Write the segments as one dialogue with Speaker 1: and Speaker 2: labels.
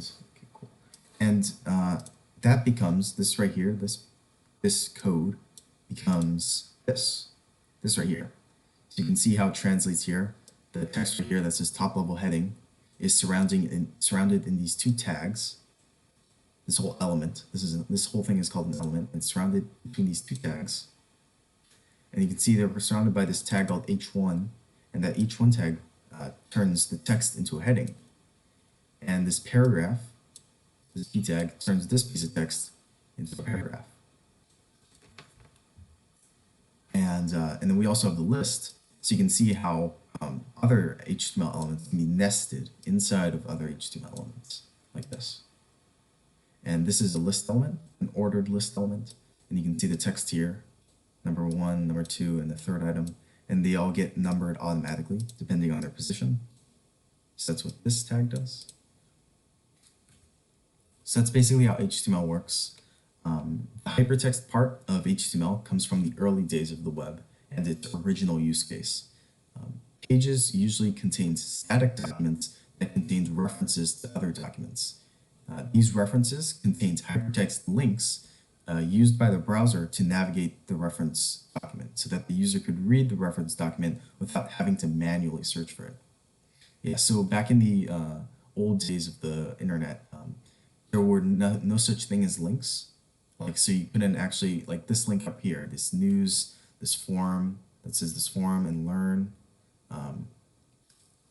Speaker 1: buttons. Okay, cool. And that becomes this right here. This code becomes this right here. So you can see how it translates here. The text right here that says top level heading is surrounded in these two tags. This whole element, this whole thing is called an element, and surrounded between these two tags. And you can see that we're surrounded by this tag called h1, and that h1 tag turns the text into a heading. And this paragraph, this p tag, turns this piece of text into a paragraph. And then we also have the list, so you can see how other HTML elements can be nested inside of other HTML elements, like this. And this is a list element, an ordered list element, and you can see the text here, number 1, number 2, and the third item, and they all get numbered automatically depending on their position. So that's what this tag does. So that's basically how HTML works. The hypertext part of HTML comes from the early days of the web and its original use case. Pages usually contain static documents that contain references to other documents. These references contain hypertext links used by the browser to navigate the reference document so that the user could read the reference document without having to manually search for it. Yeah, so back in the old days of the internet, there were no such thing as links. Like, so you couldn't actually, like this link up here, this news, this forum that says this forum and learn.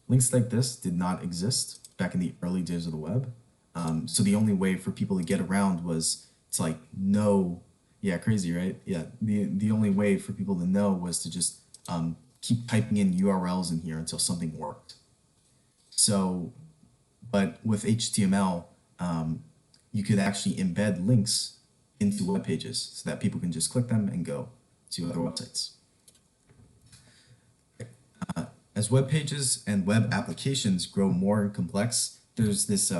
Speaker 1: Links like this did not exist back in the early days of the web. So the only way for people to get around was to like know, yeah, crazy, right? Yeah, the only way for people to know was to just keep typing in URLs in here until something worked. So, but with HTML, you could actually embed links into web pages so that people can just click them and go to other websites. As web pages and web applications grow more complex, there's this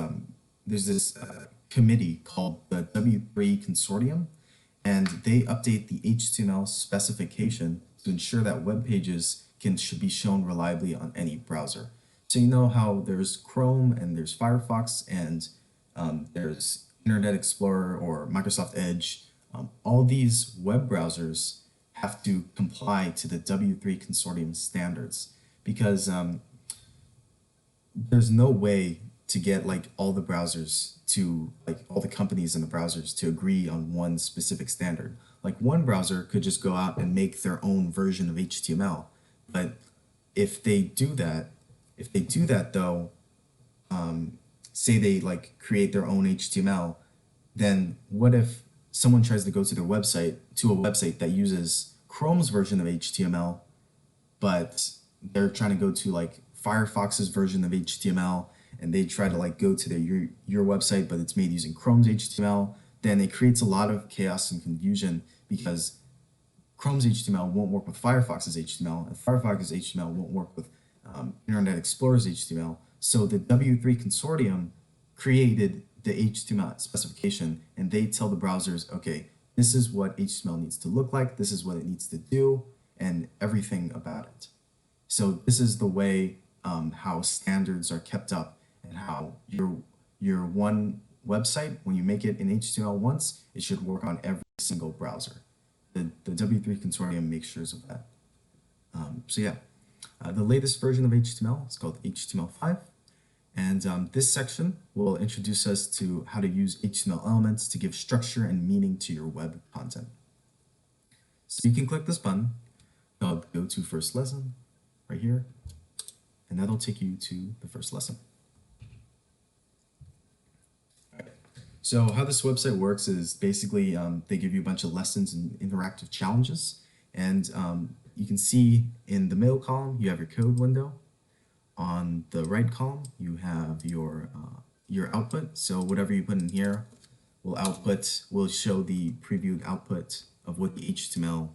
Speaker 1: committee called the W3 Consortium, and they update the HTML specification to ensure that web pages should be shown reliably on any browser. So you know how there's Chrome and there's Firefox and there's Internet Explorer or Microsoft Edge. All these web browsers have to comply to the W3 Consortium standards because there's no way to get like all the browsers to, like all the companies in the browsers to agree on one specific standard. Like one browser could just go out and make their own version of HTML, but if they do that though, say they like create their own HTML, then what if someone tries to go to their website, to a website that uses Chrome's version of HTML, but they're trying to go to like Firefox's version of HTML, and they try to like go to your website, but it's made using Chrome's HTML, then it creates a lot of chaos and confusion because Chrome's HTML won't work with Firefox's HTML, and Firefox's HTML won't work with Internet Explorer's HTML. So the W3 Consortium created the HTML specification, and they tell the browsers, okay, this is what HTML needs to look like, this is what it needs to do, and everything about it. So this is the way how standards are kept up, and how your one website, when you make it in HTML once, it should work on every single browser. The W3 Consortium makes sure of that. So yeah, the latest version of HTML is called HTML5. And this section will introduce us to how to use HTML elements to give structure and meaning to your web content. So you can click this button called Go to First Lesson right here, and that'll take you to the first lesson. All right. So how this website works is basically they give you a bunch of lessons and interactive challenges, and you can see in the middle column you have your code window. On the right column, you have your output. So whatever you put in here will show the previewed output of what the HTML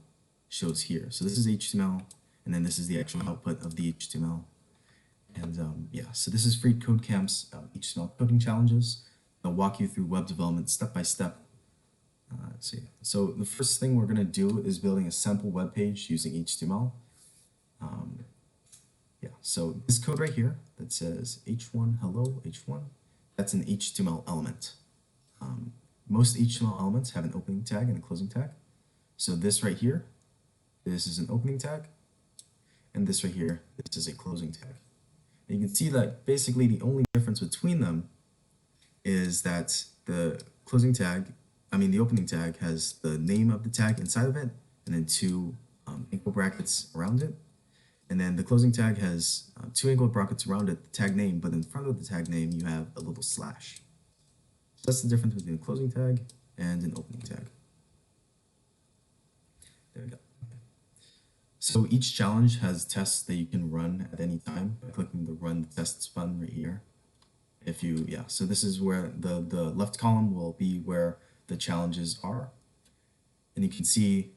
Speaker 1: shows here. So this is HTML, and then this is the actual output of the HTML. And yeah, so this is Free Code Camp's HTML coding challenges. I'll walk you through web development step by step. So the first thing we're going to do is building a sample web page using HTML. Yeah, so this code right here that says h1 hello h1, that's an HTML element. Most HTML elements have an opening tag and a closing tag. So this right here, this is an opening tag, and this right here, this is a closing tag. And you can see that basically the only difference between them is that the opening tag has the name of the tag inside of it, and then two angle brackets around it. And then the closing tag has two angle brackets around it, the tag name, but in front of the tag name, you have a little slash. So that's the difference between a closing tag and an opening tag. There we go. So each challenge has tests that you can run at any time by clicking the Run the Tests button right here. So this is where the left column will be where the challenges are. And you can see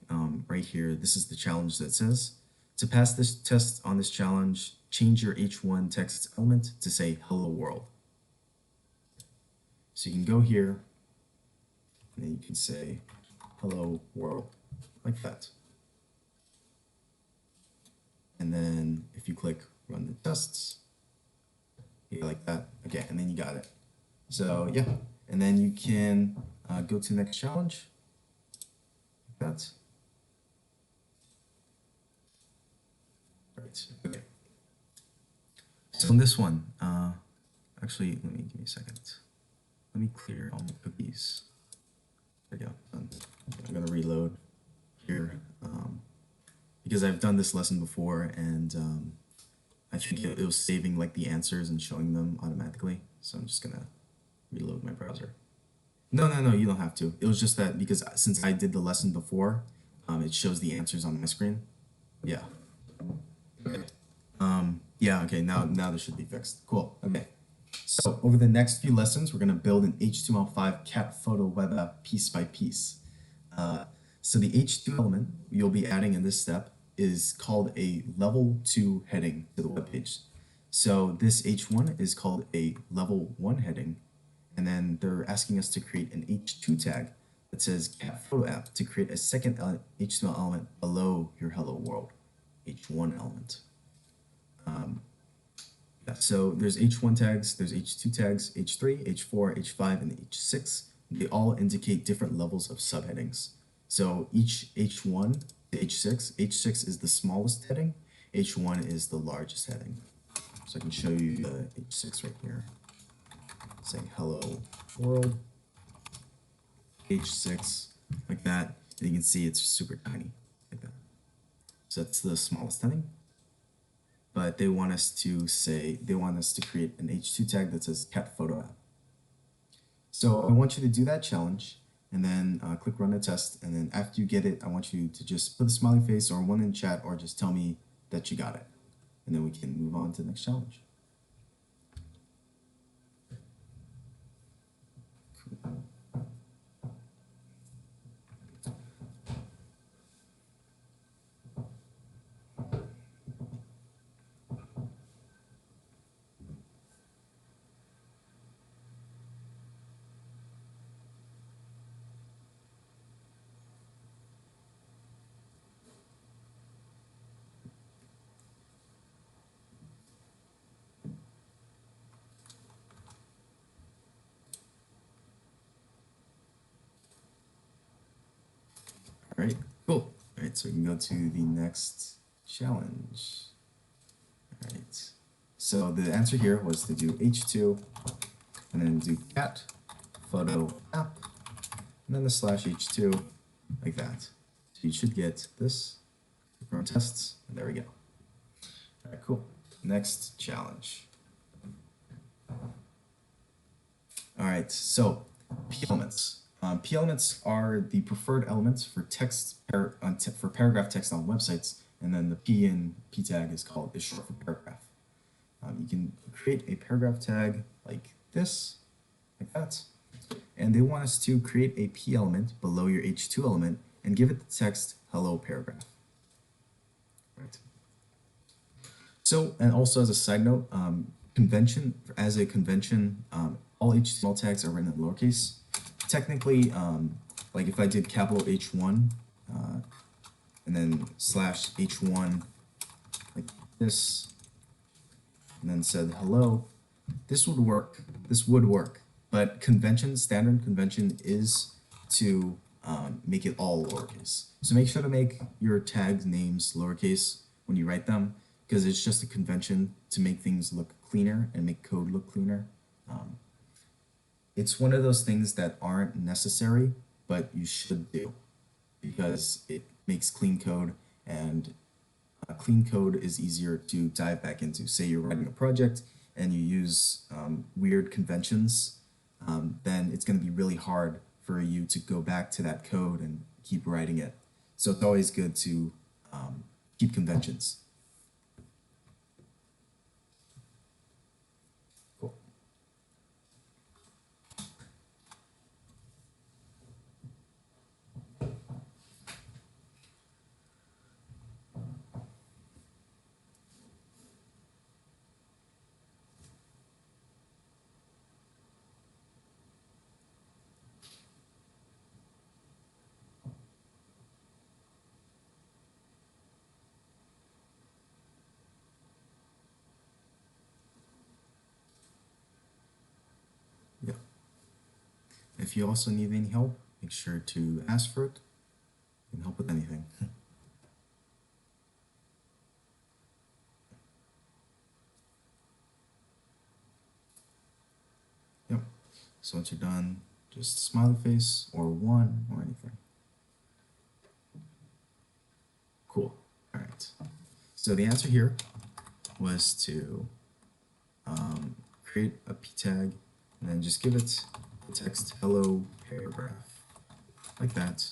Speaker 1: right here, this is the challenge that says, to pass this test on this challenge, change your H1 text element to say hello world. So you can go here, and then you can say hello world, like that. And then if you click run the tests, yeah, like that. Okay, and then you got it. So yeah, and then you can go to the next challenge, like that. Right, okay. So in this one, actually, give me a second. Let me clear all my cookies. There we go. Done. I'm gonna reload here because I've done this lesson before, and I think it was saving like the answers and showing them automatically. So I'm just gonna reload my browser. No, you don't have to. It was just that because since I did the lesson before, it shows the answers on my screen. Yeah. Okay. Yeah. Okay. Now this should be fixed. Cool. Okay. So over the next few lessons, we're going to build an HTML5 cat photo web app piece by piece. So the H2 element you'll be adding in this step is called a level 2 heading to the web page. So this H1 is called a level 1 heading, and then they're asking us to create an H2 tag that says cat photo app to create a second HTML element below your hello world H1 element. So there's H1 tags, there's H2 tags, H3, H4, H5, and H6. They all indicate different levels of subheadings. So each H1 to H6 is the smallest heading, H1 is the largest heading. So I can show you the H6 right here, saying hello world, H6, like that, and you can see it's super tiny, like that. So that's the smallest heading. But they want us to create an H2 tag that says cat photo app. So I want you to do that challenge, and then click run the test, and then after you get it, I want you to just put a smiley face or one in chat, or just tell me that you got it, and then we can move on to the next challenge. Cool. All right, cool. All right, so we can go to the next challenge. All right, so the answer here was to do H2, and then do cat photo app, and then the slash H2, like that. So you should get this from tests, and there we go. All right, cool. Next challenge. All right, so P elements. P elements are the preferred elements for for paragraph text on websites, and then the P in P tag is short for paragraph. You can create a paragraph tag like this, like that, and they want us to create a P element below your H2 element and give it the text hello paragraph. Right. So, and also as a side note, as a convention, all HTML tags are written in lowercase. Technically, like if I did capital H1 and then slash H1 like this, and then said hello, this would work. This would work, but convention, standard convention is to make it all lowercase. So make sure to make your tag names lowercase when you write them, because it's just a convention to make things look cleaner and make code look cleaner. It's one of those things that aren't necessary, but you should do because it makes clean code, and clean code is easier to dive back into. Say you're writing a project and you use weird conventions, then it's going to be really hard for you to go back to that code and keep writing it. So it's always good to keep conventions. Cool. Yeah. If you also need any help, make sure to ask for it. I can help with anything. Yep. So once you're done, just smiley face or one or anything. Cool. All right. So the answer here was to create a p tag and then just give it the text hello paragraph like that.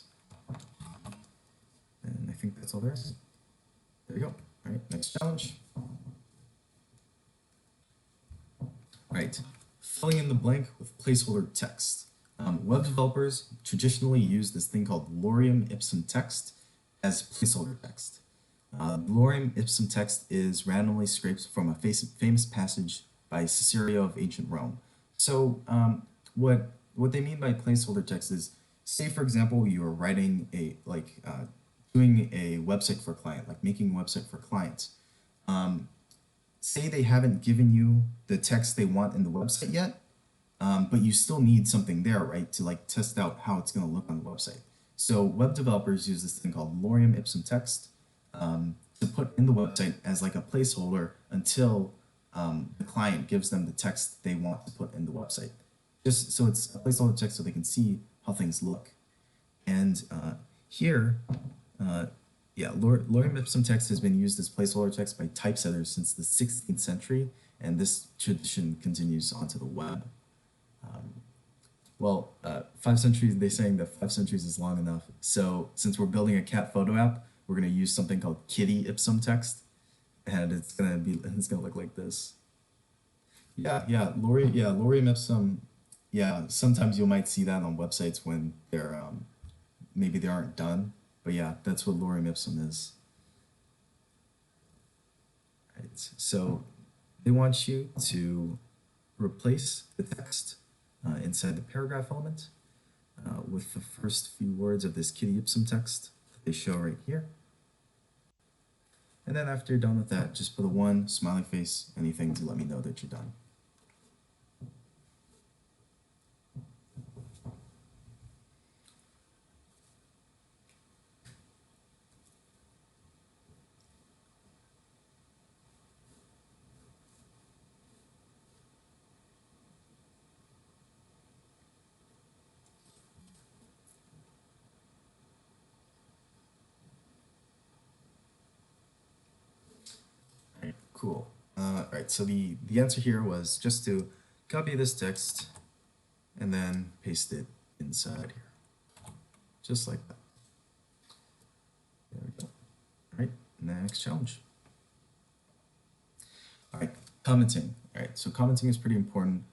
Speaker 1: And I think that's all there is. There you go. All right, next challenge. All right, filling in the blank with placeholder text. Web developers traditionally use this thing called Lorem Ipsum text as placeholder text. Lorem Ipsum text is randomly scraped from a famous passage by Cicero of ancient Rome. So what they mean by placeholder text is, say for example you are writing doing a website for a client, like making a website for clients. Say they haven't given you the text they want in the website yet, but you still need something there, right, to like test out how it's going to look on the website. So web developers use this thing called Lorem Ipsum text to put in the website as like a placeholder until the client gives them the text they want to put in the website. Just so it's a placeholder text so they can see how things look. And here, Lorem Ipsum text has been used as placeholder text by typesetters since the 16th century, and this tradition continues onto the web. 5 centuries, they're saying that 5 centuries is long enough. So since we're building a cat photo app, we're going to use something called kitty Ipsum text, and it's gonna look like this. Lorem Ipsum. Yeah, sometimes you might see that on websites when they're maybe they aren't done, but yeah, that's what Lorem Ipsum is. Right. So they want you to replace the text inside the paragraph element with the first few words of this kitty Ipsum text that they show right here. And then after you're done with that, just put a one, smiley face, anything to let me know that you're done. Cool. Right, so the answer here was just to copy this text and then paste it inside here. Just like that. There we go. All right, next challenge. All right, commenting. All right, so commenting is pretty important.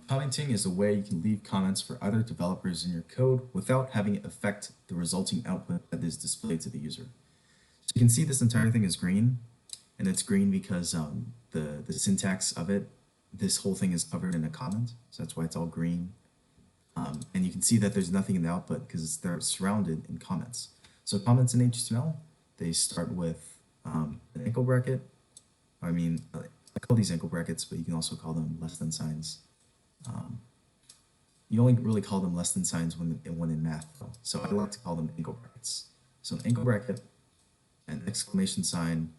Speaker 1: Commenting is a way you can leave comments for other developers in your code without having it affect the resulting output that is displayed to the user. So you can see this entire thing is green. And it's green because the syntax of it, this whole thing is covered in a comment. So that's why it's all green. And you can see that there's nothing in the output because they're surrounded in comments. So comments in HTML, they start with an angle bracket. I call these angle brackets, but you can also call them less than signs. You only really call them less than signs when in math, though. So I like to call them angle brackets. So an angle bracket, an exclamation sign,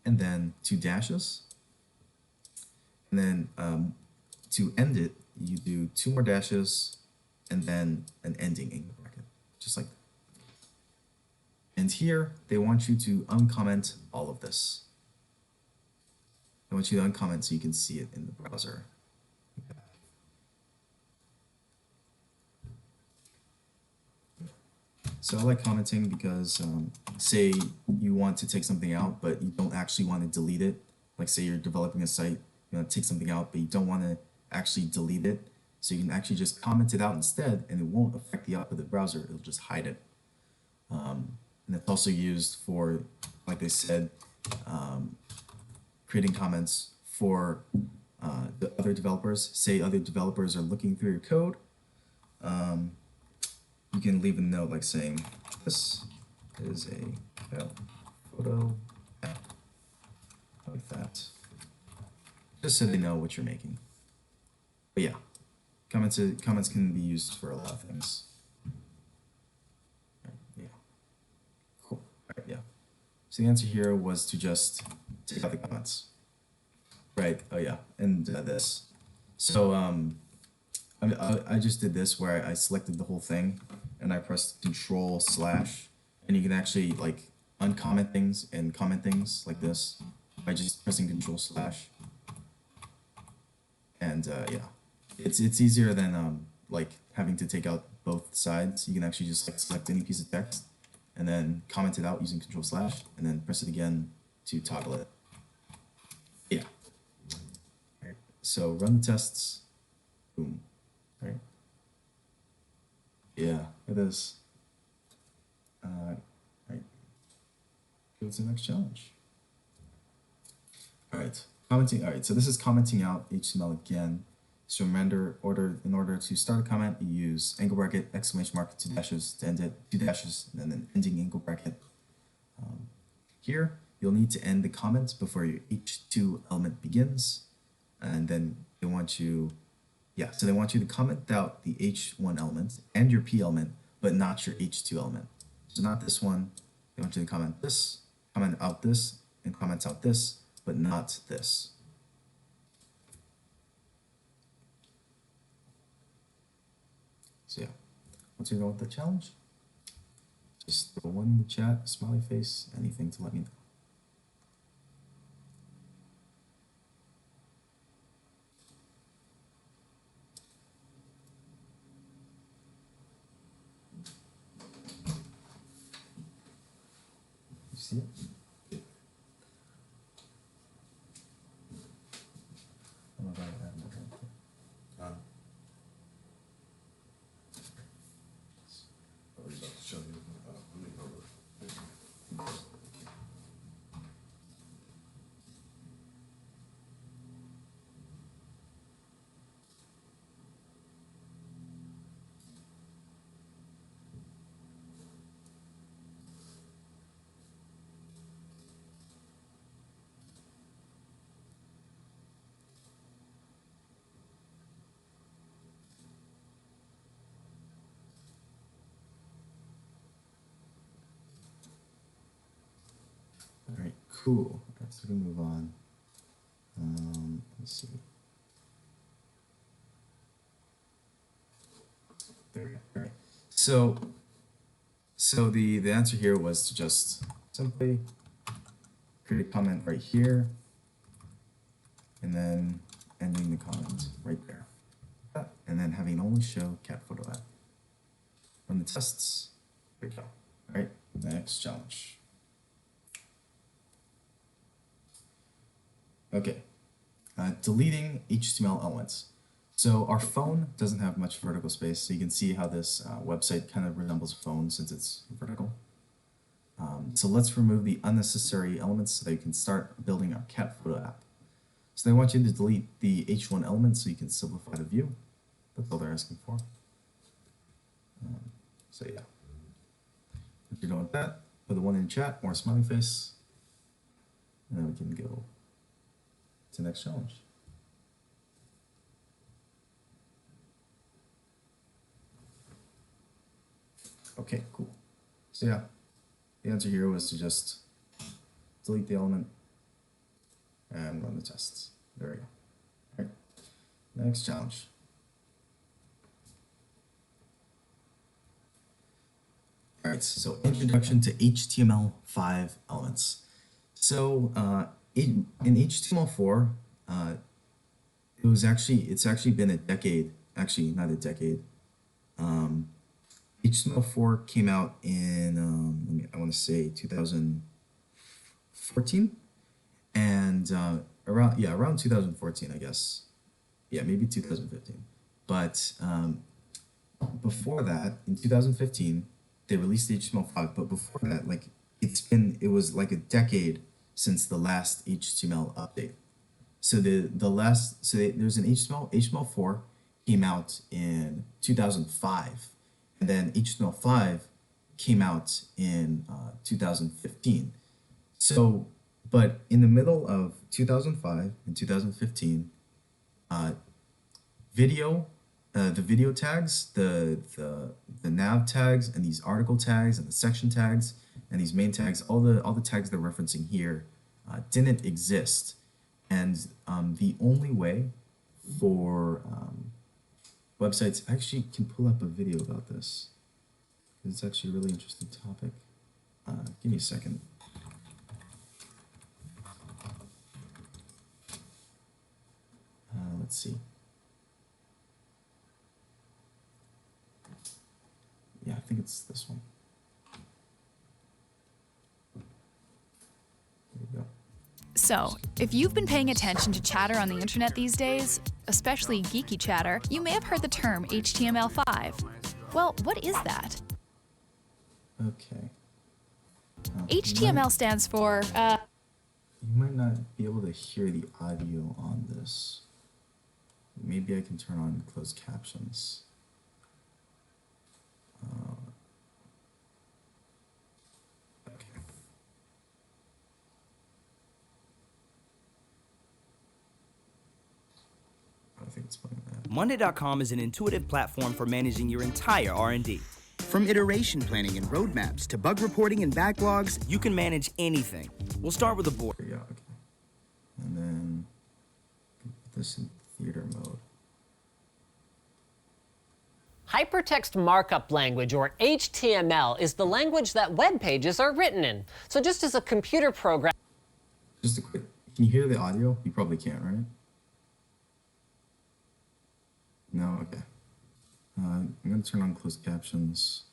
Speaker 1: and then 2 dashes. And then to end it, you do 2 more dashes, and then an ending angle bracket, just like that. And here, they want you to uncomment all of this. They want you to uncomment so you can see it in the browser. So I like commenting because, say you want to take something out, but you don't actually want to delete it. Like say you're developing a site, you want to take something out, but you don't want to actually delete it. So you can actually just comment it out instead, and it won't affect the output of the browser. It'll just hide it. And it's also used for, like I said, creating comments for the other developers. Say other developers are looking through your code. You can leave a note like saying, this is a photo app, like that, just so they know what you're making. But yeah, comments can be used for a lot of things. Right, yeah, cool. Right, yeah. So the answer here was to just take out the comments. Right. Oh yeah, and this. So I just did this where I selected the whole thing and I pressed Control/, and you can actually like uncomment things and comment things like this by just pressing Control/. And yeah, it's easier than like having to take out both sides. You can actually just like select any piece of text and then comment it out using Control/, and then press it again to toggle it. Yeah. Right. So run the tests. Boom. Right. Yeah, it is. Right. Go to the next challenge. All right. Commenting. All right. So this is commenting out HTML again. So in order to start a comment, you use angle bracket, exclamation mark, 2 dashes to end it, 2 dashes, and then an ending angle bracket. Here, you'll need to end the comment before your H2 element begins, and then they want you. Yeah, so they want you to comment out the H1 element and your P element, but not your H2 element. So not this one. They want you to comment this, comment out this, and comment out this, but not this. So yeah, once you're done with the challenge, just throw one in the chat, smiley face, anything to let me know. You see it? Oh my God, I have no idea.
Speaker 2: I was about to show you. Let me go over.
Speaker 1: All right, cool. All right, so we can move on. Let's see. There we go. All right. So the answer here was to just simply create a comment right here, and then ending the comment right there, and then having only show cat photo app. Run the tests. There we go. All right, next challenge. Okay, deleting HTML elements. So our phone doesn't have much vertical space, so you can see how this website kind of resembles a phone since it's vertical. So let's remove the unnecessary elements so that you can start building our cat photo app. So they want you to delete the H1 element so you can simplify the view. That's all they're asking for. So yeah, if you're done with that, put the one in chat or a smiley face, and then we can go. to the next challenge. Okay, cool. So yeah, the answer here was to just delete the element and run the tests. There we go. All right, next challenge. All right, so introduction to HTML5 elements. So in HTML4, it's actually been a decade. Actually, not a decade. HTML4 came out in I want to say 2014, and around 2014, I guess. Yeah, maybe 2015. But before that, in 2015, they released HTML5. But before that, like it was like a decade since the last HTML update. So there's an HTML4 came out in 2005, and then HTML5 came out in 2015. So, but in the middle of 2005 and 2015, the video tags, the nav tags, and these article tags, and the section tags, and these main tags, all the tags they're referencing here, didn't exist. And the only way for websites, I actually can pull up a video about this. It's actually a really interesting topic. Give me a second. Let's see. Yeah, I think it's this one. There you go.
Speaker 3: So, if you've been paying attention to chatter on the internet these days, especially geeky chatter, you may have heard the term HTML5. Well, what is that?
Speaker 1: Okay.
Speaker 3: HTML stands for,
Speaker 1: You might not be able to hear the audio on this. Maybe I can turn on closed captions. Okay. I think it's playing that.
Speaker 4: Monday.com is an intuitive platform for managing your entire R&D. From iteration planning and roadmaps to bug reporting and backlogs, you can manage anything. We'll start with a board.
Speaker 1: Yeah, okay. And then put this in theater mode.
Speaker 5: Hypertext Markup Language, or HTML, is the language that web pages are written in. So just as a computer program...
Speaker 1: Just a quick, can you hear the audio? You probably can't, right? No? Okay. I'm going to turn on closed captions,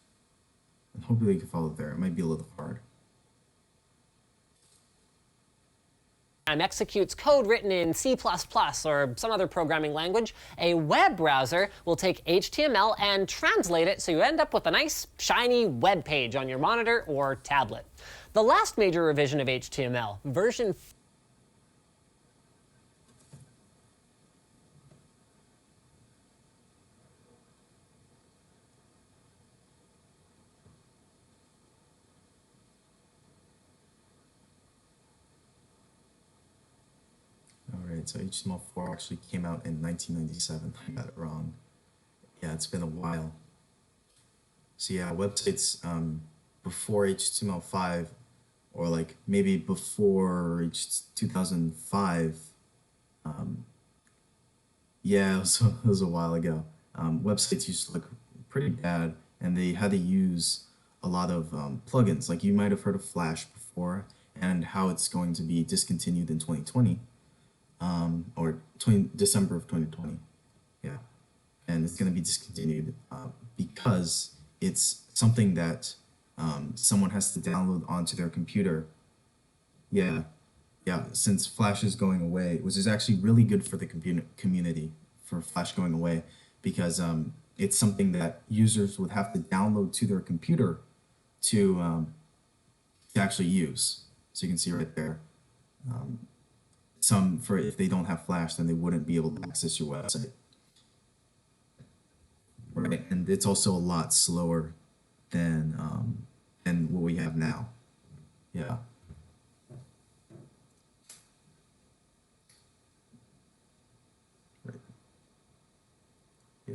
Speaker 1: and hopefully you can follow there. It might be a little hard.
Speaker 5: executes code written in C++ or some other programming language, a web browser will take HTML and translate it so you end up with a nice, shiny web page on your monitor or tablet. The last major revision of HTML, version
Speaker 1: So HTML4 actually came out in 1997. I got it wrong. Yeah, it's been a while. So yeah, websites before HTML5, or like maybe before 2005. Yeah, it was a while ago. Websites used to look pretty bad, and they had to use a lot of plugins. Like you might have heard of Flash before, and how it's going to be discontinued in 2020. Or December of 2020, yeah, and it's going to be discontinued because it's something that someone has to download onto their computer. Yeah, since Flash is going away, which is actually really good for the community for Flash going away, because it's something that users would have to download to their computer to actually use. So you can see right there. If they don't have Flash, then they wouldn't be able to access your website. Right, and it's also a lot slower than what we have now. Yeah.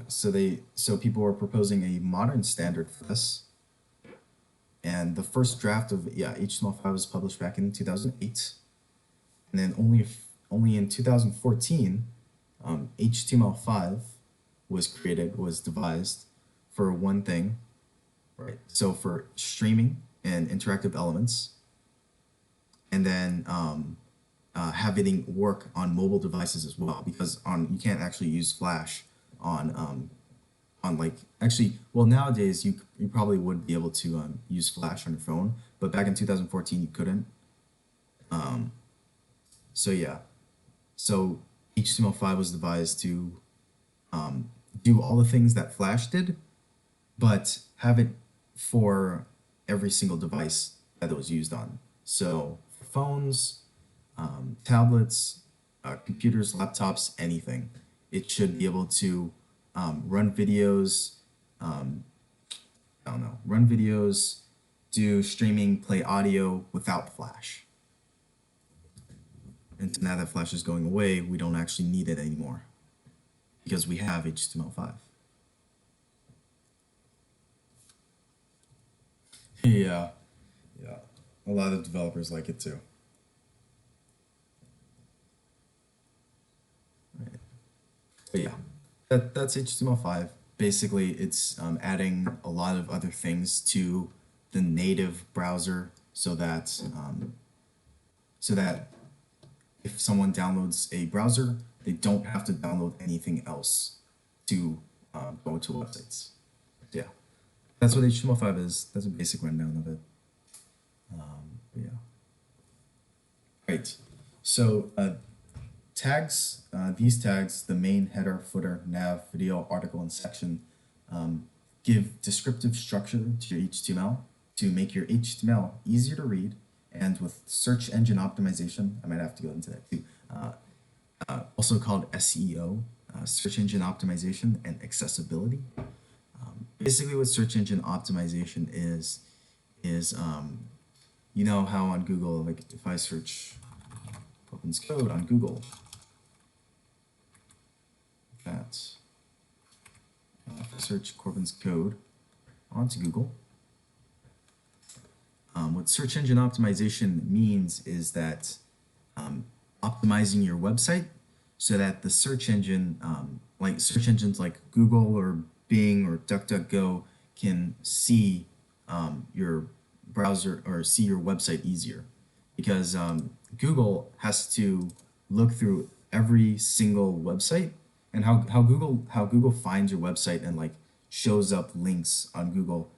Speaker 1: So people were proposing a modern standard for this, and the first draft of HTML5 was published back in 2008, and then only in 2014, HTML5 was devised for one thing, right? So for streaming and interactive elements, and then having work on mobile devices as well, because you can't actually use Flash on like, actually, well, nowadays you probably would be able to use Flash on your phone, but back in 2014 you couldn't. So HTML5 was devised to do all the things that Flash did, but have it for every single device that it was used on. So for phones, tablets, computers, laptops, anything, it should be able to run videos, run videos, do streaming, play audio without Flash. And now that Flash is going away, we don't actually need it anymore because we have HTML5. Yeah, a lot of developers like it too. Right. But yeah, that's HTML5. Basically, it's adding a lot of other things to the native browser so that if someone downloads a browser, they don't have to download anything else to go to websites. So yeah, that's what HTML5 is. That's a basic rundown of it. Yeah. Right. So tags, these tags, the main, header, footer, nav, video, article, and section, give descriptive structure to your HTML to make your HTML easier to read, and with search engine optimization, I might have to go into that too, also called SEO, search engine optimization, and accessibility. Basically what search engine optimization is you know how on Google, like if I search Corbin's code on Google, if I search Corbin's code onto Google, what search engine optimization means is that optimizing your website so that the search engine, like search engines like Google or Bing or DuckDuckGo, can see your browser or see your website easier, because Google has to look through every single website, and how Google finds your website and like shows up links on Google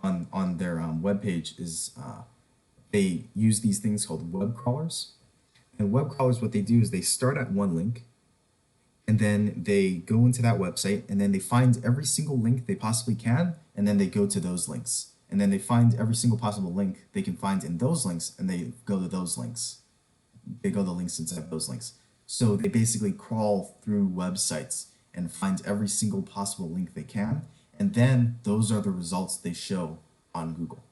Speaker 1: on their web page is they use these things called web crawlers. And web crawlers, what they do is they start at one link, and then they go into that website, and then they find every single link they possibly can, and then they go to those links. And then they find every single possible link they can find in those links, and they go to those links. They go to the links inside those links. So they basically crawl through websites and find every single possible link they can, and then those are the results they show on Google.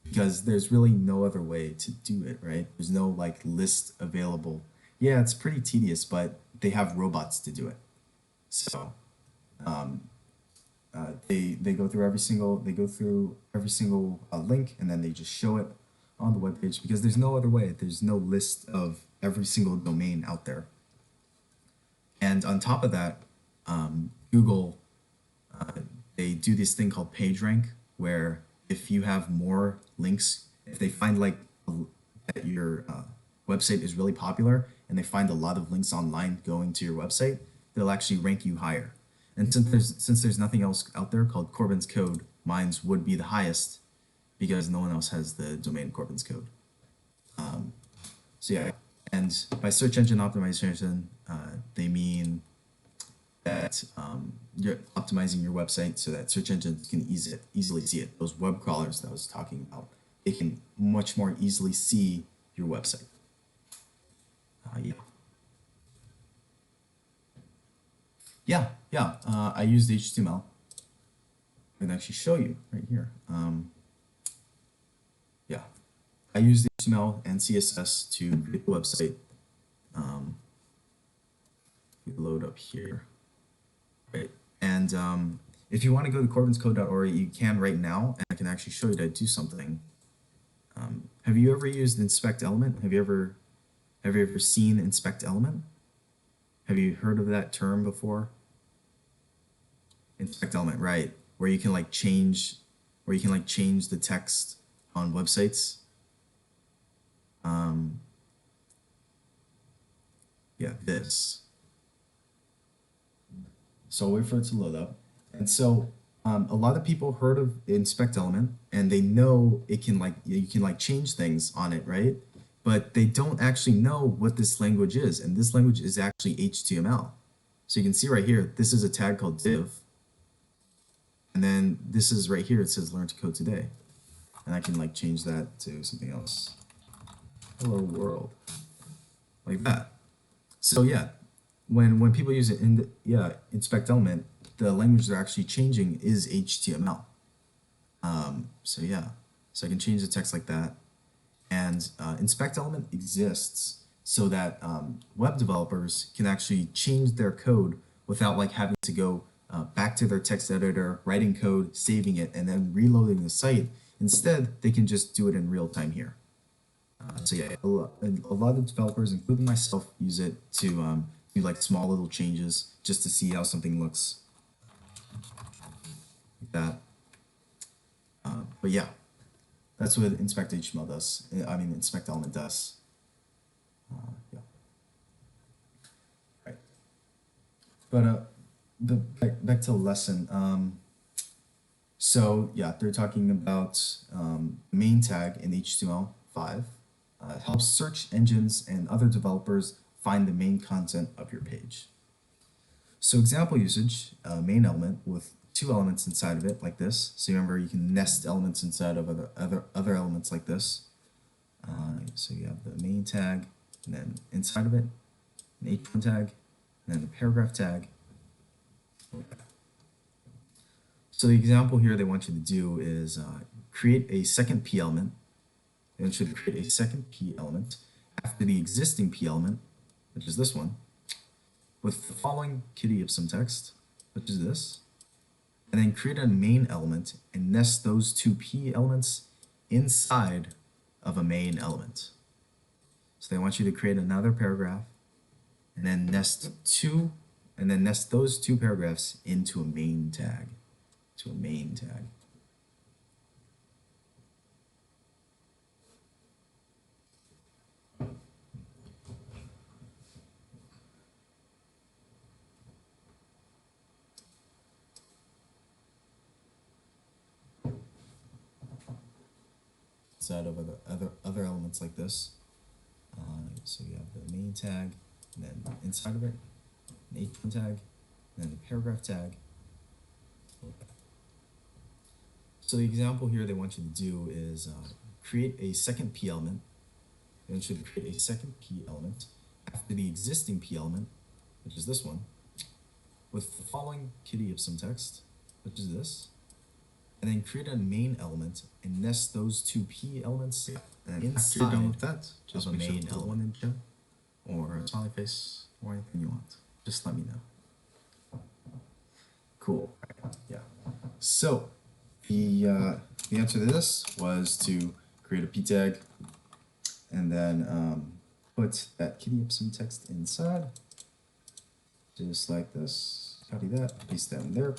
Speaker 1: Because there's really no other way to do it, right? There's no like list available. Yeah, it's pretty tedious, but they have robots to do it. So they go through every single link, and then they just show it on the web page, because there's no other way. There's no list of every single domain out there. And on top of that, Google, they do this thing called Pagerank, where if you have more links, if they find like that your website is really popular and they find a lot of links online going to your website, they'll actually rank you higher. And since there's nothing else out there called Corbin's code, mine's would be the highest because no one else has the domain Corbin's code. So yeah, and by search engine optimization, they mean that you're optimizing your website so that search engines can easily see it. Those web crawlers that I was talking about, they can much more easily see your website. I used HTML. I can actually show you right here. I used HTML and CSS to create the website. We load up here. And if you want to go to corbinscode.org, you can right now, and I can actually show you to do something. Have you ever used inspect element? Have you ever seen inspect element? Have you heard of that term before? Inspect element, right? Where you can like change the text on websites. Yeah, this. So I'll wait for it to load up. And so a lot of people heard of inspect element, and they know it can you can change things on it, right? But they don't actually know what this language is, and this language is actually HTML. So you can see right here, this is a tag called div, and then this is right here, it says learn to code today, and I can like change that to something else. Hello world, like that. So yeah, when people use it in inspect element, the language they're actually changing is HTML. So yeah, so I can change the text like that. And inspect element exists so that web developers can actually change their code without like having to go back to their text editor, writing code, saving it, and then reloading the site. Instead, they can just do it in real time here. So yeah, a lot of developers, including myself, use it to do like small little changes just to see how something looks. Like that. But yeah, that's what inspect HTML does. I mean, inspect element does. Yeah. Right. But back to the lesson. So yeah, they're talking about main tag in HTML5. Helps search engines and other developers find the main content of your page. So example usage, main element with two elements inside of it like this. So remember, you can nest elements inside of other elements like this. So you have the main tag, and then inside of it, an h1 tag, and then the paragraph tag. So the example here they want you to do is create a second p element. They should create a second p element after the existing p element, which is this one, with the following kitty ipsum text, which is this, and then create a main element and nest those two p elements inside of a main element. So they want you to create another paragraph and then nest those two paragraphs into a main tag, Inside of other elements like this. So you have the main tag, and then inside of it, an h1 tag, and then the paragraph tag. So the example here they want you to do is create a second p element. Then should create a second p element after the existing p element, which is this one, with the following kitty ipsum text, which is this, and then create a main element and nest those two p elements inside.
Speaker 2: After you're done with that, just
Speaker 1: of a
Speaker 2: make sure
Speaker 1: main
Speaker 2: to put one in chat, or a smiley face, or anything you want. Just let me know.
Speaker 1: Cool. Yeah. So the answer to this was to create a p tag and then put that kitty ipsum text inside, just like this. Copy that, paste that in there.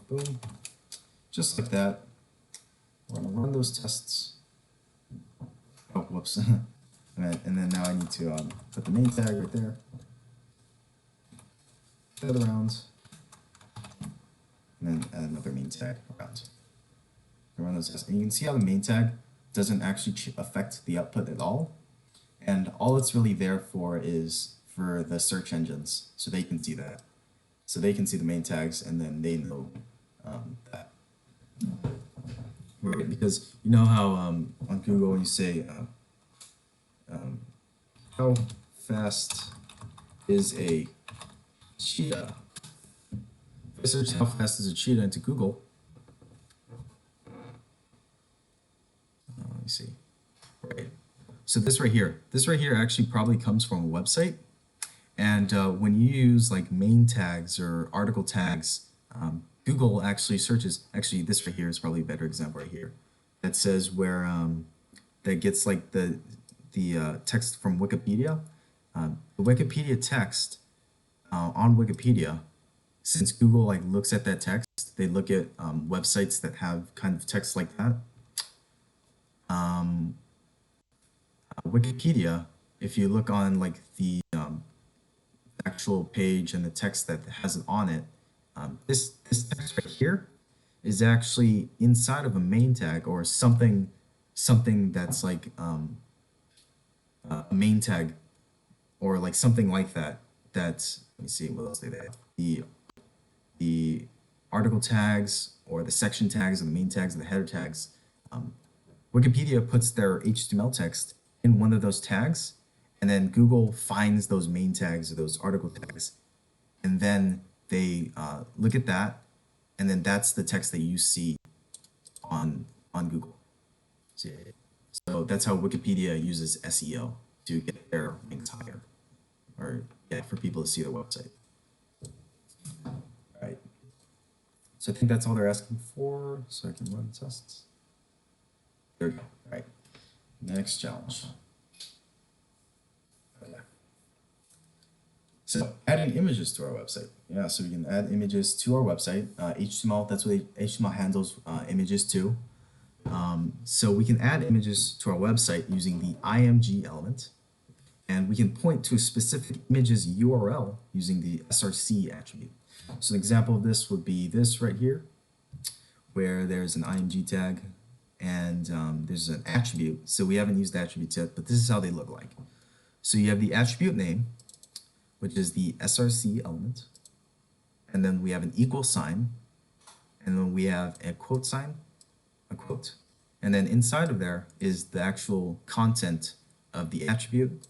Speaker 1: Boom. Just like that. We're gonna run those tests. Oh, whoops. And then now I need to put the main tag right there. The other round. And then add another main tag around. Run those tests. And you can see how the main tag doesn't actually affect the output at all. And all it's really there for is for the search engines, so they can see that. So they can see the main tags, and then they know that. Right, because you know how on Google when you say how fast is a cheetah? If I search how fast is a cheetah into Google, let me see. Right. So this right here actually probably comes from a website, And when you use like main tags or article tags, Google actually searches. Actually, this right here is probably a better example right here. That says where that gets like the text from Wikipedia. The Wikipedia text on Wikipedia, since Google like looks at that text, they look at websites that have kind of text like that. Wikipedia, if you look on like the actual page and the text that has it on it, this text right here is actually inside of a main tag or something that's like a main tag or like something like that. That's, let me see what else they have. The article tags or the section tags or the main tags or the header tags. Wikipedia puts their HTML text in one of those tags, and then Google finds those main tags or those article tags, and then they look at that, and then that's the text that you see on Google. So that's how Wikipedia uses SEO to get their links higher, or for people to see their website. All right. So I think that's all they're asking for. So I can run tests. There we go. All right. Next challenge. So adding images to our website. Yeah, so we can add images to our website. HTML, that's what HTML handles images too. So we can add images to our website using the img element, and we can point to a specific image's URL using the src attribute. So an example of this would be this right here, where there's an img tag and there's an attribute. So we haven't used attributes yet, but this is how they look like. So you have the attribute name, which is the src element, and then we have an equal sign, and then we have a quote sign, a quote, and then inside of there is the actual content of the attribute.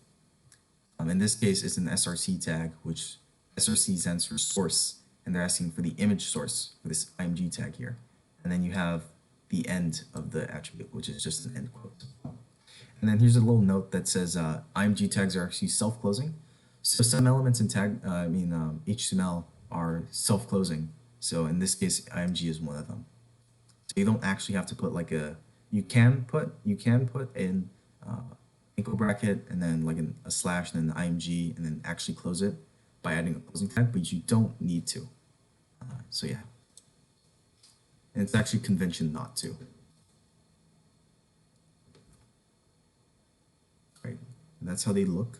Speaker 1: In this case, it's an src tag, which src stands for source, and they're asking for the image source for this img tag here. And then you have the end of the attribute, which is just an end quote. And then here's a little note that says img tags are actually self-closing. So some elements in HTML are self-closing. So in this case, img is one of them. So you don't actually have to put like you can put in equal bracket and then like a slash and then img and then actually close it by adding a closing tag, but you don't need to. So yeah. And it's actually convention not to. Right, and that's how they look.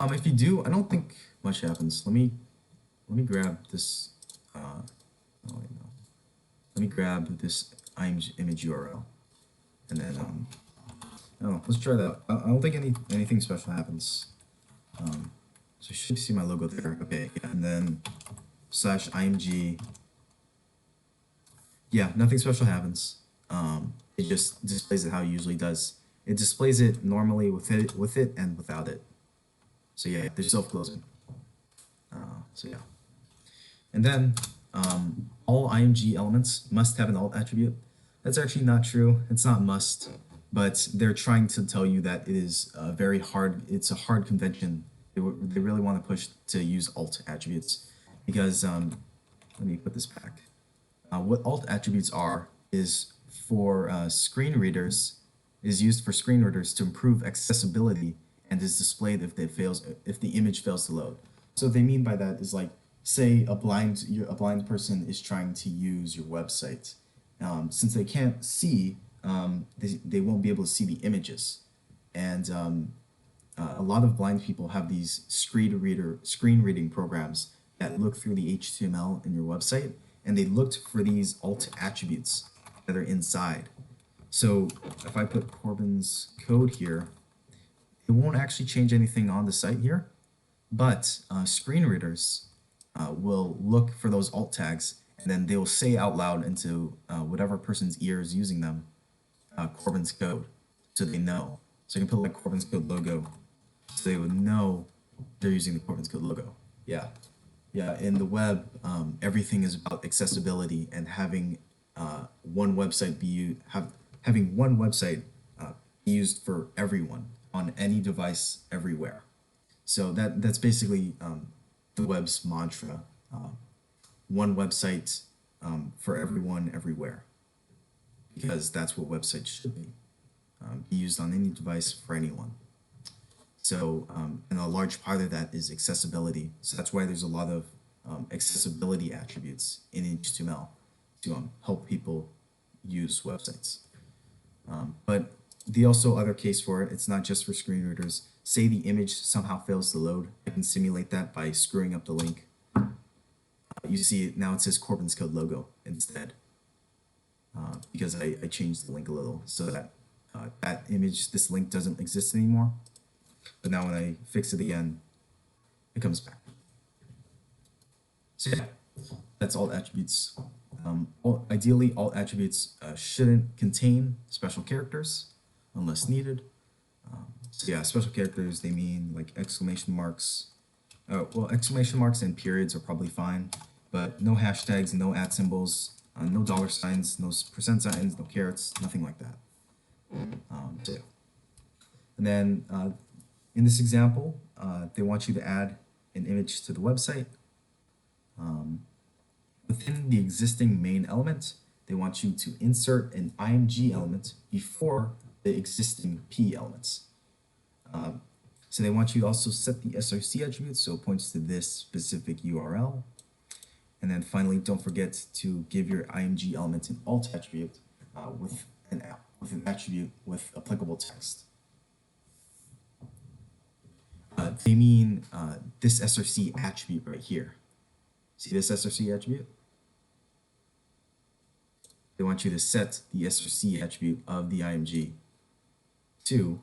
Speaker 1: If you do, I don't think much happens. Let me grab this. Let me grab this image URL, and then let's try that. I don't think anything special happens. So you should see my logo there. Okay, and then /img. Yeah, nothing special happens. It just displays it how it usually does. It displays it normally with it and without it. So yeah, they're self-closing. So yeah. And then all img elements must have an alt attribute. That's actually not true. It's not must, but they're trying to tell you that it is very hard. It's a hard convention. They really want to push to use alt attributes because let me put this back. What alt attributes are is for screen readers, is used for screen readers to improve accessibility and is displayed if the image fails to load. So what they mean by that is like, say a blind person is trying to use your website. Since they can't see, they won't be able to see the images. And a lot of blind people have these screen reading programs that look through the HTML in your website, and they looked for these alt attributes that are inside. So if I put Corbin's code here, it won't actually change anything on the site here, but screen readers will look for those alt tags, and then they will say out loud into whatever person's ear is using them, Corbin's code, so they know. So you can put like Corbin's code logo, so they would know they're using the Corbin's code logo. Yeah. Yeah, in the web, everything is about accessibility and having one website be used for everyone on any device everywhere. So that's basically the web's mantra. One website for everyone, everywhere. Because that's what websites should be. Be used on any device for anyone. So, and a large part of that is accessibility. So that's why there's a lot of accessibility attributes in HTML to help people use websites. But the also other case for it, it's not just for screen readers. Say the image somehow fails to load. I can simulate that by screwing up the link. You see now it says Corbin's Code logo instead. Because I changed the link a little so that that image, this link doesn't exist anymore. But now when I fix it again, it comes back. So yeah, that's alt attributes. Ideally, alt attributes shouldn't contain special characters unless needed. So yeah, special characters, they mean like exclamation marks. Well, exclamation marks and periods are probably fine, but no hashtags, no @ symbols, no $signs, no percent signs, no carets, nothing like that. So yeah. And then in this example, they want you to add an image to the website. Within the existing main element, they want you to insert an img element before the existing p elements. So they want you to also set the src attribute, so it points to this specific URL. And then finally, don't forget to give your img element an alt attribute with an attribute with applicable text. They mean this src attribute right here. See this src attribute? They want you to set the src attribute of the img to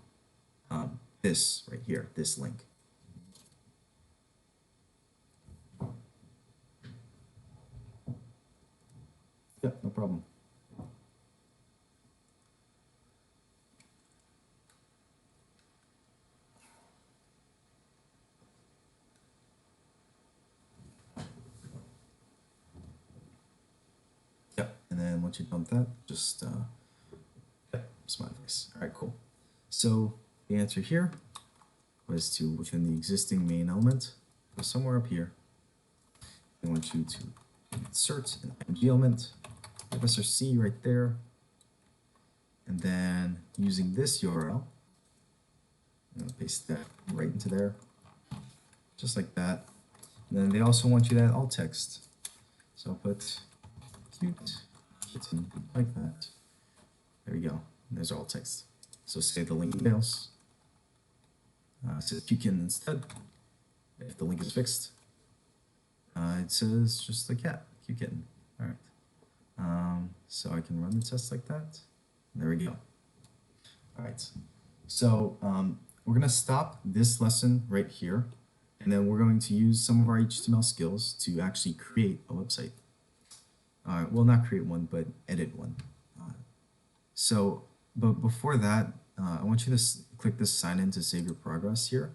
Speaker 1: this right here, this link. Yeah, no problem. Yep, and then once you've done that, just smiley face. All right, cool. So the answer here was to, within the existing main element, go somewhere up here. I want you to insert an img element, have src right there, and then using this URL, I'm going to paste that right into there, just like that. And then they also want you to add alt text. So I'll put cute kitten like that. There we go. And there's alt text. So say the link fails. It says cute kitten instead. If the link is fixed, it says just the cat, cute kitten. All right. So I can run the test like that. There we go. All right. So we're going to stop this lesson right here. And then we're going to use some of our HTML skills to actually create a website. Well, not create one, but edit one. But before that, I want you to click this sign in to save your progress here.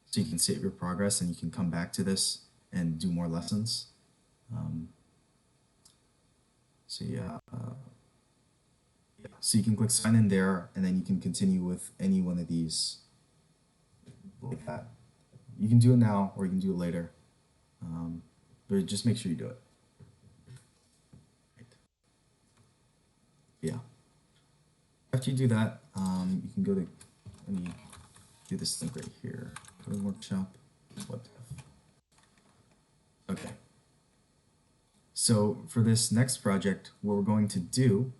Speaker 1: So you can save your progress and you can come back to this and do more lessons. So you can click sign in there and then you can continue with any one of these like that. You can do it now or you can do it later, but just make sure you do it. Right. Yeah. After you do that, you can go to, let me do this link right here. Go to workshop, web dev. Okay. So for this next project, what we're going to do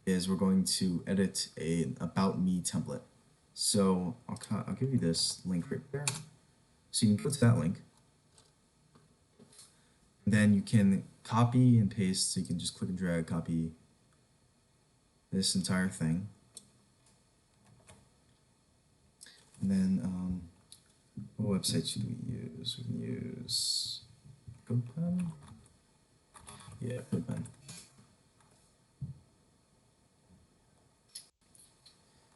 Speaker 1: is we're going to edit an About Me template. So I'll give you this link right there. So you can go to that link. And then you can copy and paste. So you can just click and drag, copy this entire thing. And then what website should we use? We can use CodePen. Yeah, CodePen.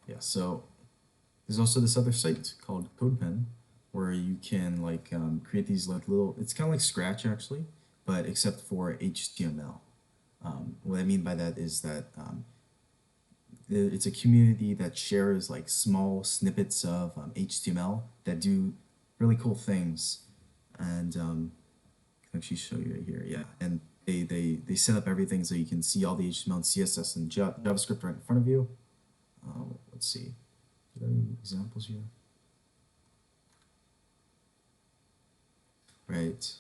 Speaker 1: Yeah, so there's also this other site called CodePen where you can like create these like little, it's kind of like Scratch actually, but except for HTML. What I mean by that is that it's a community that shares like small snippets of HTML that do really cool things, and I can actually show you right here. Yeah, and they set up everything so you can see all the HTML and CSS and JavaScript right in front of you. Let's see, do you have any examples here? Right.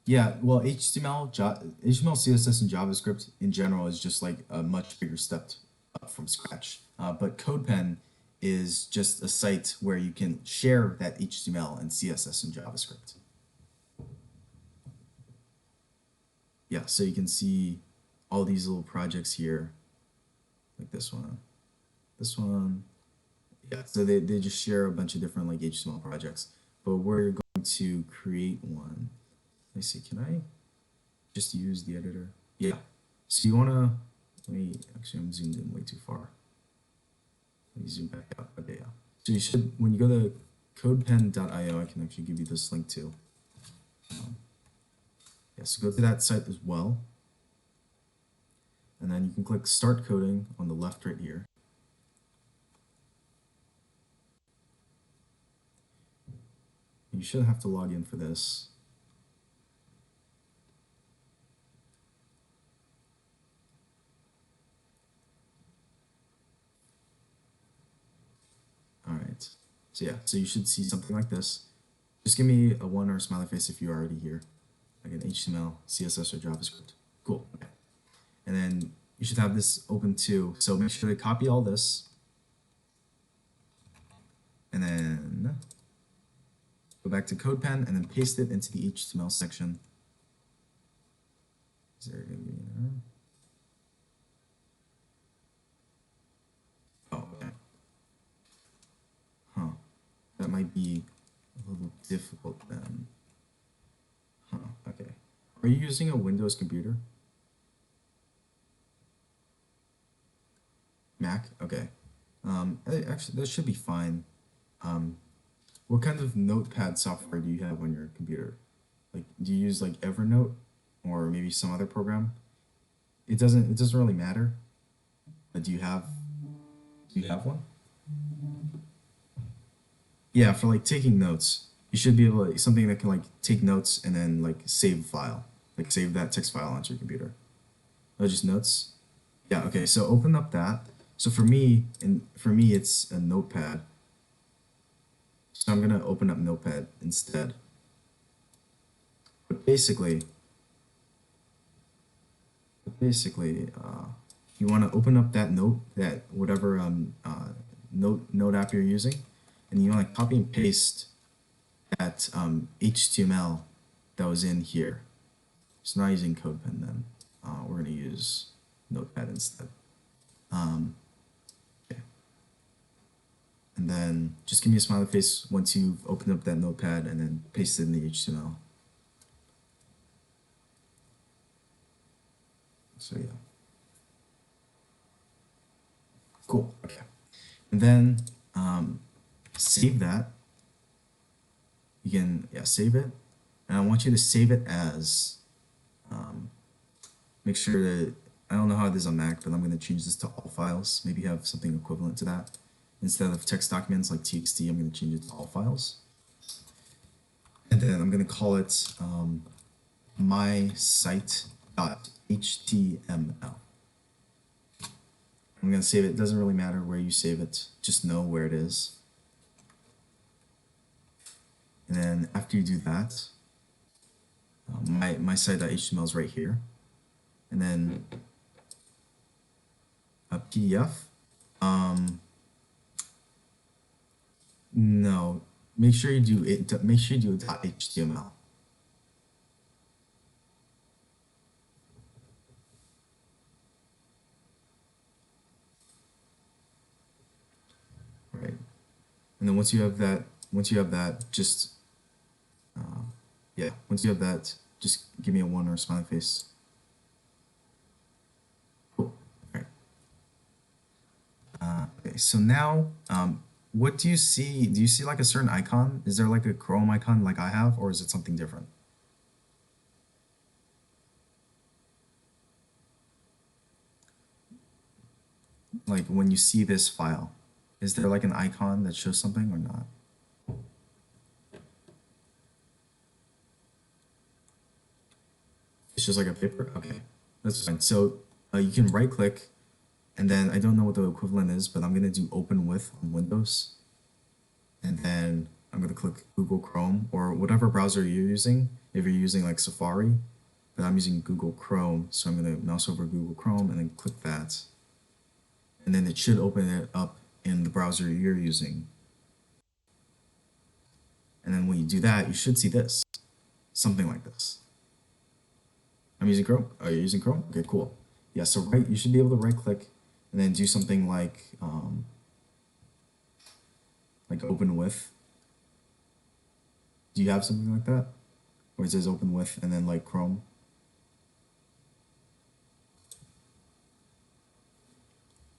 Speaker 1: Yeah, well, HTML, CSS, and JavaScript in general is just like a much bigger step up from scratch. But CodePen is just a site where you can share that HTML and CSS and JavaScript. Yeah, so you can see all these little projects here, like this one. Yeah, so they just share a bunch of different like HTML projects. But we're going to create one. Let me see, can I just use the editor? Yeah. So you wanna, actually I'm zoomed in way too far. Let me zoom back out. Okay, yeah. So you should, when you go to codepen.io, I can actually give you this link too. Yeah, so go to that site as well. And then you can click Start Coding on the left right here. You shouldn't have to log in for this. All right. So yeah, so you should see something like this. Just give me a 1 or a smiley face if you're already here. Like an HTML, CSS, or JavaScript. Cool. Okay. And then you should have this open too. So make sure to copy all this. And then go back to CodePen and then paste it into the HTML section. Is there going to be an error? Oh, okay. Huh. That might be a little difficult then. Huh, okay. Are you using a Windows computer? Mac? Okay. Actually, that should be fine. What kind of notepad software do you have on your computer? Like, do you use like Evernote or maybe some other program? It doesn't really matter. But do you have one? Yeah, for like taking notes, you should be able to, something that can like take notes and then like save a file, like save that text file onto your computer. Oh, just notes? Yeah, okay, so open up that. So for me, it's a notepad. So I'm gonna open up Notepad instead. But basically, you want to open up that whatever note app you're using, and you want to copy and paste that HTML that was in here. So not using CodePen then. We're gonna use Notepad instead. Okay. And then just give me a smiley face once you've opened up that notepad and then paste it in the HTML. So yeah. Cool, okay. And then save that. You can, save it. And I want you to save it as, make sure that, I don't know how it is on Mac, but I'm going to change this to all files. Maybe have something equivalent to that. Instead of text documents like TXT, I'm going to change it to all files. And then I'm going to call it mysite.html. I'm going to save it. It doesn't really matter where you save it. Just know where it is. And then after you do that, my site.html is right here. And then a PDF. No, make sure you do it. Make sure you do .html. Right, and then once you have that, just once you have that, just give me a 1 or a smiley face. Cool. All right. Okay, so now, what do you see? Do you see like a certain icon? Is there like a Chrome icon like I have, or is it something different? Like when you see this file, Is there like an icon that shows something or not? It's just like a paper? Okay, that's fine. So you can right click, and then I don't know what the equivalent is, but I'm gonna do open with on Windows. And then I'm gonna click Google Chrome or whatever browser you're using. If you're using like Safari, but I'm using Google Chrome, so I'm gonna mouse over Google Chrome and then click that. And then it should open it up in the browser you're using. And then when you do that, you should see this, something like this. I'm using Chrome. Are you using Chrome? Okay, cool. Yeah, so you should be able to right click and then do something like open with. Do you have something like that? Or it says open with and then like Chrome?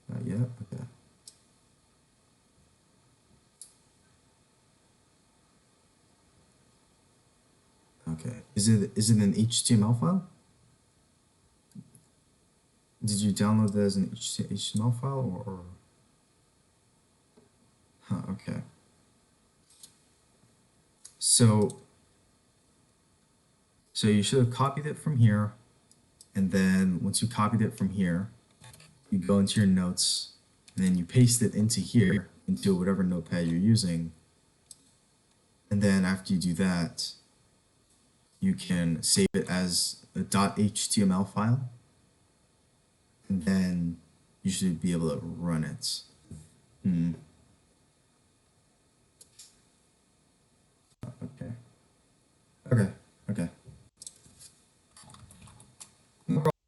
Speaker 1: Not yet? Okay. Okay. Is it an HTML file? Did you download that as an HTML file or? Huh, okay. So you should have copied it from here, and then once you copied it from here, you go into your notes, and then you paste it into here, into whatever notepad you're using. And then after you do that, you can save it as a .html file, and then you should be able to run it. Okay. Okay.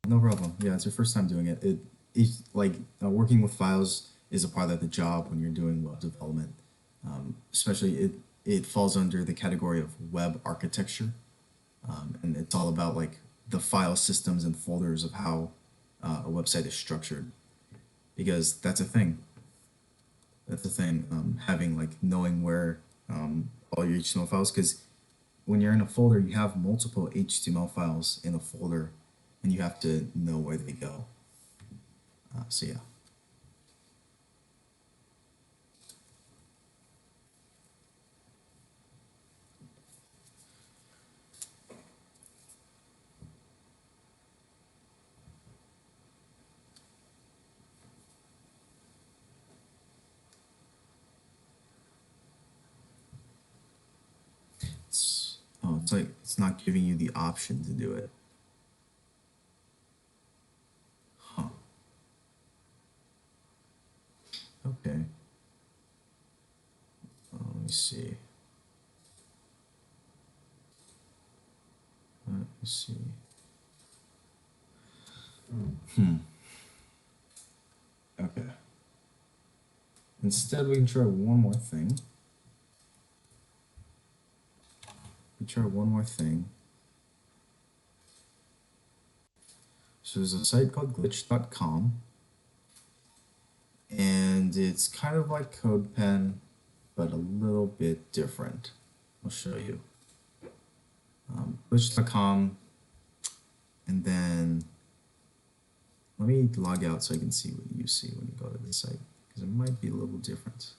Speaker 1: No problem. Yeah, it's your first time doing it. It's like working with files is a part of the job when you're doing web development. Especially it falls under the category of web architecture, and it's all about like the file systems and folders of how a website is structured, because that's a thing. That's the thing. Having like knowing where all your HTML files, because when you're in a folder, you have multiple HTML files in a folder, and you have to know where they go. So yeah. It's like it's not giving you the option to do it. Huh. Okay. Let me see. Let me see. Okay. Instead, we can try one more thing. So there's a site called glitch.com, and it's kind of like CodePen, but a little bit different. I'll show you. Glitch.com, and then let me log out so I can see what you see when you go to the site, because it might be a little different.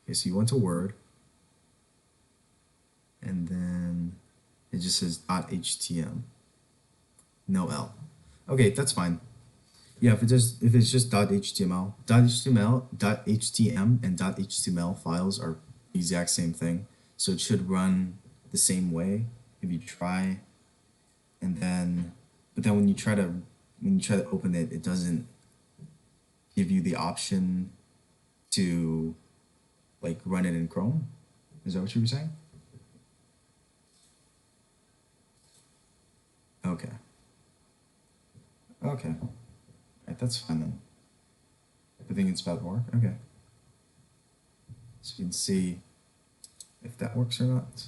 Speaker 1: Okay, so you went to Word, and then it just says .htm, no L. Okay, that's fine. Yeah, if it's just .html, .htm and .html files are the exact same thing, so it should run the same way if you try. And then, but then when you try to open it, it doesn't give you the option to like run it in Chrome. Is that what you were saying? Okay. Okay. Alright, that's fine then. I think it's about to work. Okay. So you can see if that works or not.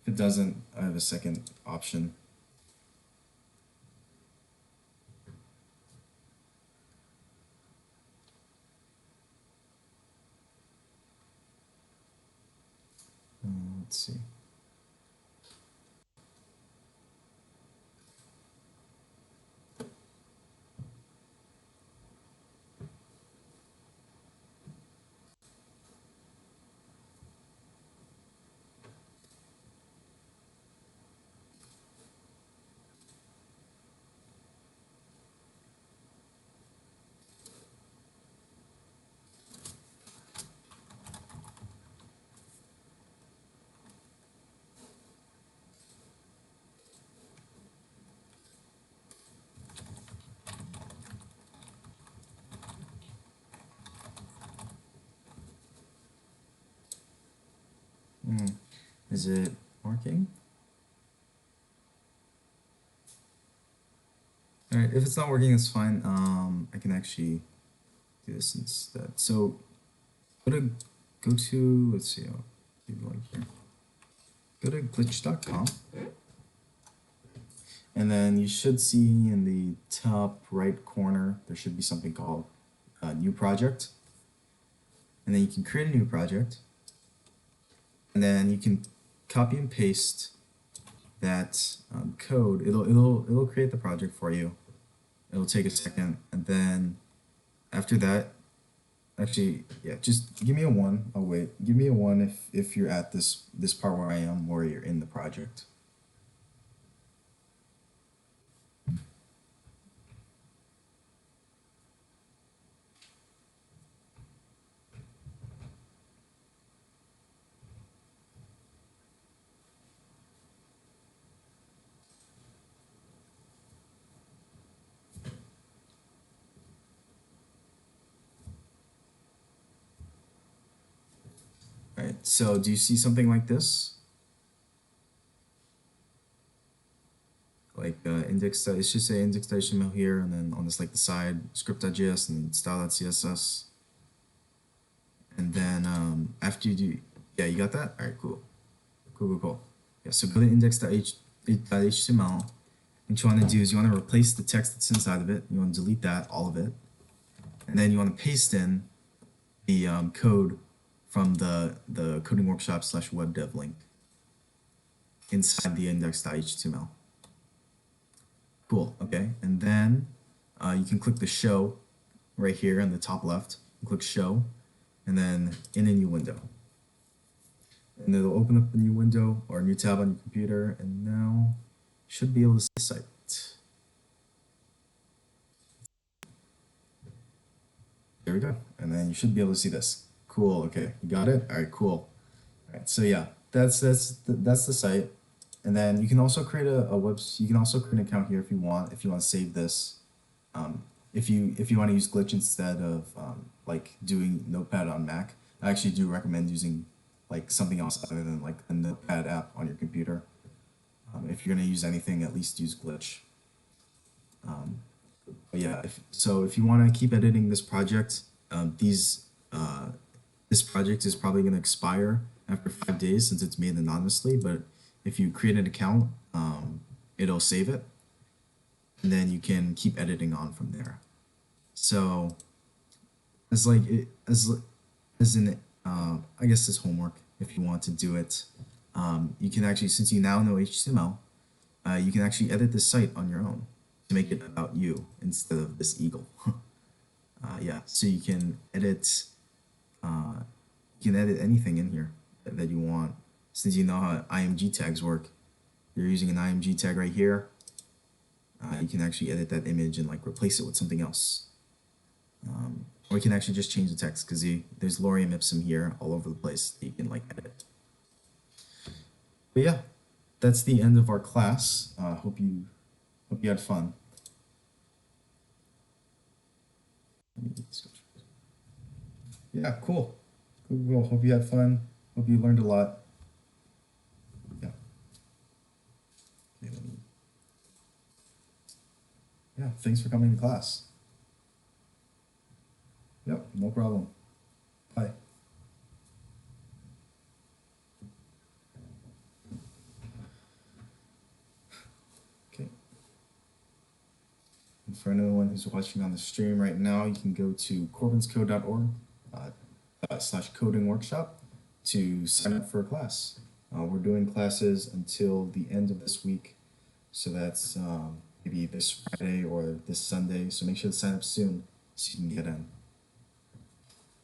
Speaker 1: If it doesn't, I have a second option. Let's see. Is it working? All right, if it's not working, it's fine. I can actually do this instead. So go to let's see, I'll give you a link here. Go to glitch.com, and then you should see in the top right corner there should be something called New Project, and then you can create a new project, and then you can copy and paste that code. It'll create the project for you. It'll take a second, and then after that, actually, yeah, just give me a 1. I'll wait. Give me a 1 if you're at this part where I am, where you're in the project. All right, so do you see something like this? Like index, it should say index.html here, and then on this like the side, script.js and style.css. And then after you do, yeah, you got that? All right, cool. Cool. Yeah, so go to index.html. What you want to do is you want to replace the text that's inside of it. You want to delete that, all of it. And then you want to paste in the code from the coding workshop / web dev link inside the index.html. Cool, okay. And then you can click the show right here in the top left. You click show, and then in a new window. And it'll open up a new window or a new tab on your computer, and now you should be able to see the site. There we go. And then you should be able to see this. Cool, okay. You got it? All right, cool. All right, so yeah, that's the site. And then you can also create you can also create an account here if you want to save this. If you want to use Glitch instead of like doing Notepad on Mac, I actually do recommend using like something else other than like the Notepad app on your computer. If you're gonna use anything, at least use Glitch. But yeah, if you want to keep editing this project, this project is probably going to expire after 5 days since it's made anonymously. But if you create an account, it'll save it, and then you can keep editing on from there. So as I guess as homework, if you want to do it, you can actually, since you now know HTML, you can actually edit this site on your own to make it about you instead of this eagle. Yeah, so you can edit anything in here that you want. Since you know how IMG tags work, you're using an IMG tag right here. You can actually edit that image and like replace it with something else. Or you can actually just change the text, because there's Lorem Ipsum here all over the place that you can like edit. But yeah, that's the end of our class. Hope you had fun. Yeah, cool. Hope you had fun. Hope you learned a lot. Yeah. Okay, yeah, thanks for coming to class. Yep, no problem. Bye. Okay. And for anyone who's watching on the stream right now, you can go to corbinscode.org /coding workshop to sign up for a class. We're doing classes until the end of this week, so that's maybe this Friday or this Sunday, so make sure to sign up soon so you can get in.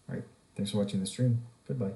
Speaker 1: All right, thanks for watching the stream. Goodbye.